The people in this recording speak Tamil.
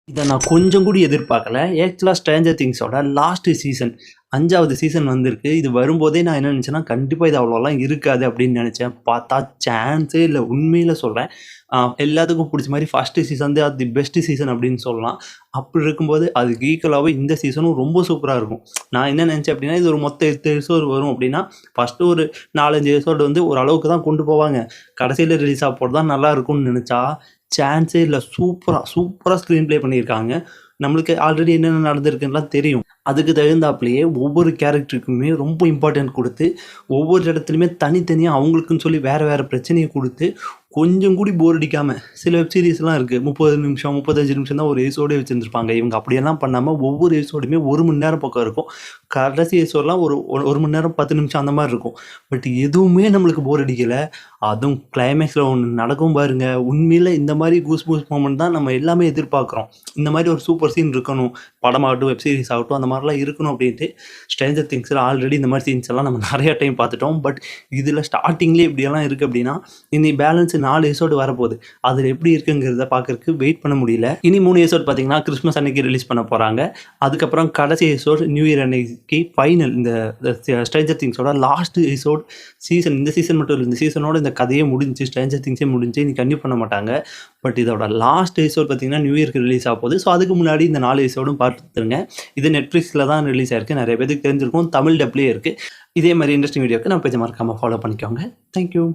இத நான் கொஞ்சம் கூட எதிர்பார்க்கல. ஆக்சுவலா ஸ்ட்ரேஞ்சர் திங்ஸோட லாஸ்ட் சீசன் 5வது சீசன் வந்திருக்கு. இது வரும்போதே நான் என்ன நினச்சேன்னா, கண்டிப்பா இது அவ்வளோலாம் இருக்காது அப்படின்னு நினச்சேன். பார்த்தா சான்ஸே இல்ல. உண்மையில சொல்றேன். எல்லாத்துக்கும் புடிச்ச மாரி ஃபர்ஸ்ட் சீசன் தான் தி பெஸ்ட் சீசன் அப்படின்னு சொல்லலாம். அப்படி இருக்கும்போது அதுக்கு ஈக்குவலாவே இந்த சீசனும் ரொம்ப சூப்பரா இருக்கும். நான் என்ன நினச்சேன் அப்படின்னா, இது ஒரு மொத்தம் 8 எபிசோடு வரும் அப்படின்னா, ஃபர்ஸ்ட்டு ஒரு 4, 5 எபிசோடு வந்து ஓரளவுக்கு தான் கொண்டு போவாங்க. கடைசியில ரிலீஸ் ஆக போறது தான் நல்லா இருக்கும்னு நினச்சா, சான்ஸே இல்ல. சூப்பரா சூப்பரா ஸ்க்ரீன் ப்ளே பண்ணியிருக்காங்க. நம்மளுக்கு ஆல்ரெடி என்னென்ன நடந்திருக்குன்னுலாம் தெரியும். அதுக்கு தகுந்தாப்லயே ஒவ்வொரு கேரக்டருக்குமே ரொம்ப இம்பார்ட்டன்ட் குடுத்து, ஒவ்வொரு இடத்துலயுமே தனித்தனியா அவங்களுக்குன்னு சொல்லி வேற வேற பிரச்சனைய குடுத்து, கொஞ்சம் கூடி போர் அடிக்காம சில வெப் சீரிஸ்லாம் இருக்கு. 30 நிமிஷம், 35 நிமிஷம் தான் ஒரு எபிசோடே வச்சிருந்திருப்பாங்க. இவங்க அப்படியெல்லாம் பண்ணாம ஒவ்வொரு எபிசோடுமே 1 மணி நேரம் பக்கம் இருக்கும். கடைசி எபிசோட்லாம் ஒரு 1 மணி நேரம் 10 நிமிஷம் அந்த மாரி இருக்கும். பட் எதுவுமே நம்மளுக்கு போர் அடிக்கல. அதுவும் கிளைமேக்ஸ்ல ஒண்ணு நடக்கும் பாருங்க. உண்மையில இந்த மாரி கூஸ் பம்ப்ஸ் மொமெண்ட் தான் நம்ம எல்லாமே எதிர்பார்க்குறோம். இந்த மாரி ஒரு சூப்பர் சீன் இருக்கணும். படமாகட்டும், வெப் சீரிஸ் ஆகட்டும் அந்த மாரிலாம் இருக்கணும் அப்படின்ட்டு ஸ்ட்ரேஞ்சர் திங்ஸ்ல ஆல்ரெடி இந்த மாரி சீன்ஸ் எல்லாம் நம்ம நெறைய டைம் பார்த்துட்டோம். பட் இதில ஸ்டார்ட்டிங்லேயே இப்படியெல்லாம் இருக்கு அப்படின்னா, இனி பேலன்ஸ் 4 எபிசோடு வரப்போகுது. அதில எப்படி இருக்குங்கிறத பார்க்கறக்கு வெயிட் பண்ண முடியல. இனி 3 எபிசோட் பார்த்தீங்கன்னா, கிறிஸ்மஸ் அன்னைக்கு ரிலீஸ் பண்ண போறாங்க. அதுக்கப்புறம் கடைசி எபிசோட் நியூ இயர் அன்னைக்கு ஃபைனல் இந்த ஸ்ட்ரேஞ்சர் திங்ஸோட லாஸ்ட் எபிசோட் சீசன். இந்த சீசன் மட்டும் இல்ல. இந்த சீசனோட இந்த கதையே முடிஞ்சுச்சு. ஸ்ட்ரேஞ்சர் திங்ஸே முடிஞ்சுச்சு. இனி கன்டினியூ பண்ண மாட்டாங்க. பட் இதோட லாஸ்ட் எபிசோட் பார்த்தீங்கன்னா, நியூ இயர்க்கு ரிலீஸ் ஆக போகுது. ஸோ அதுக்கு முன்னாடி இந்த 4 எபிசோடும் பார்த்துருங்க. இது Netflixல தான் ரிலீஸ் ஆயிருக்கு. நெறைய பேருக்கு தெரிஞ்சிருக்கும். தமிழ் டப்லயே இருக்கு. இதே மாரி இன்ட்ரெஸ்டிங் வீடியோக்கு நம்ம பேஜ மறக்காம ஃபாலோ பண்ணிக்கோங்க. Thank you.